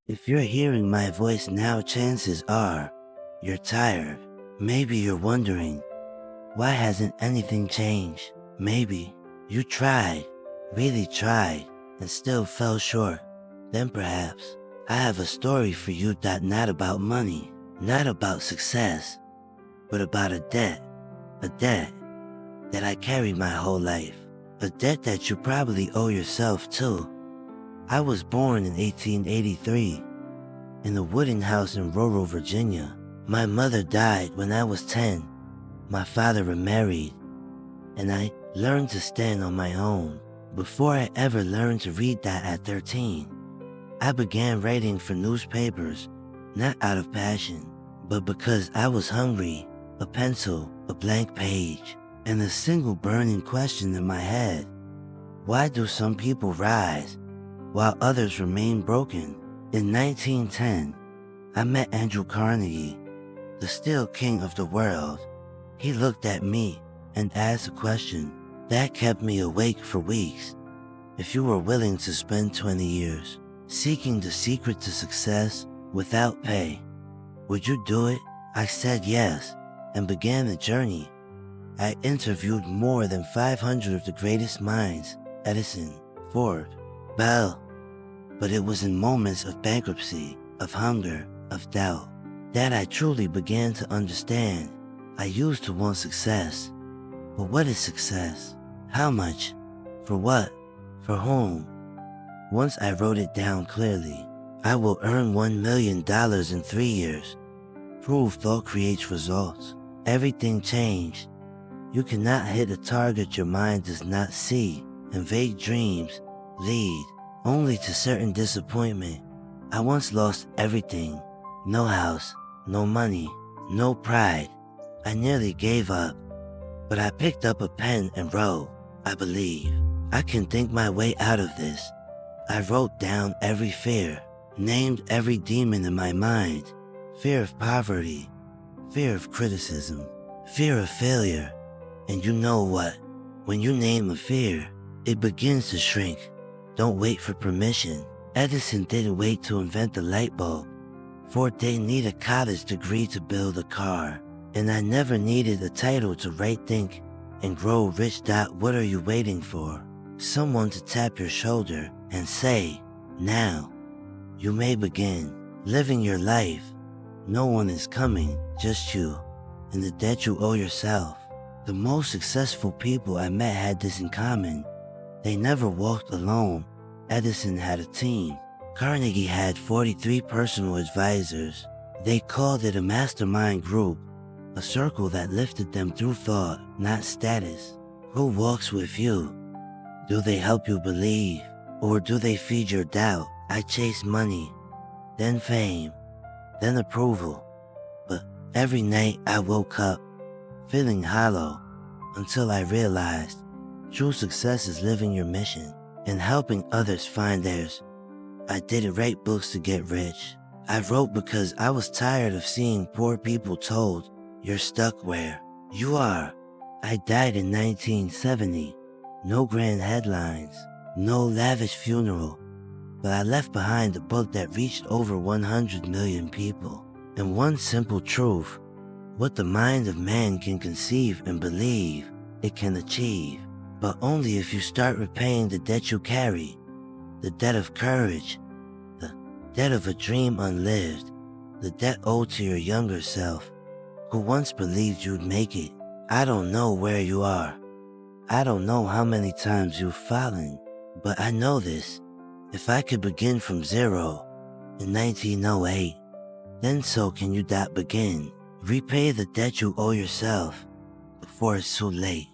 If you're hearing my voice now, chances are you're tired. Maybe you're wondering, why hasn't anything changed? Maybe you tried, really tried, and still fell short. Then perhaps I have a story for you that's not about money, not about success, but about a debt that I carried my whole life, a debt that you probably owe yourself too. I was born in 1883 in a wooden house in rural Virginia. My mother died when I was 10. My father remarried, and I learned to stand on my own. Before I ever learned to read that at 13, I began writing for newspapers, not out of passion, but because I was hungry. A pencil, a blank page, and a single burning question in my head. Why do some people rise while others remain broken? In 1910, I met Andrew Carnegie, the steel king of the world. He looked at me and asked a question that kept me awake for weeks. If you were willing to spend 20 years seeking the secret to success without pay, would you do it? I said yes, and began the journey. I interviewed more than 500 of the greatest minds: Edison, Ford, Bell. But it was in moments of bankruptcy, of hunger, of doubt, that I truly began to understand. I used to want success. But what is success? How much? For what? For whom? Once I wrote it down clearly. I will earn $1 million in 3 years. Proof thought creates results. Everything changed. You cannot hit a target your mind does not see, and vague dreams lead only to certain disappointment. I once lost everything. No house, no money, no pride. I nearly gave up, but I picked up a pen and wrote, I believe I can think my way out of this. I wrote down every fear, named every demon in my mind. Fear of poverty, fear of criticism, fear of failure. And you know what? When you name a fear, it begins to shrink. Don't wait for permission. Edison didn't wait to invent the light bulb. Ford didn't need a college degree to build a car. And I never needed a title to write, think, and grow rich. What are you waiting for? Someone to tap your shoulder and say, now. You may begin living your life. No one is coming, just you, and the debt you owe yourself. The most successful people I met had this in common. They never walked alone. Edison had a team. Carnegie had 43 personal advisors. They called it a mastermind group, a circle that lifted them through thought, not status. Who walks with you? Do they help you believe, or do they feed your doubt? I chased money, then fame, then approval. But every night I woke up feeling hollow, until I realized true success is living your mission and helping others find theirs. I didn't write books to get rich. I wrote because I was tired of seeing poor people told, you're stuck where you are. I died in 1970. No grand headlines, no lavish funeral, but I left behind a book that reached over 100 million people. And one simple truth: what the mind of man can conceive and believe, it can achieve. But only if you start repaying the debt you carry, the debt of courage, the debt of a dream unlived, the debt owed to your younger self, who once believed you'd make it. I don't know where you are. I don't know how many times you've fallen, but I know this. If I could begin from zero in 1908, then so can you. Begin. Repay the debt you owe yourself before it's too late.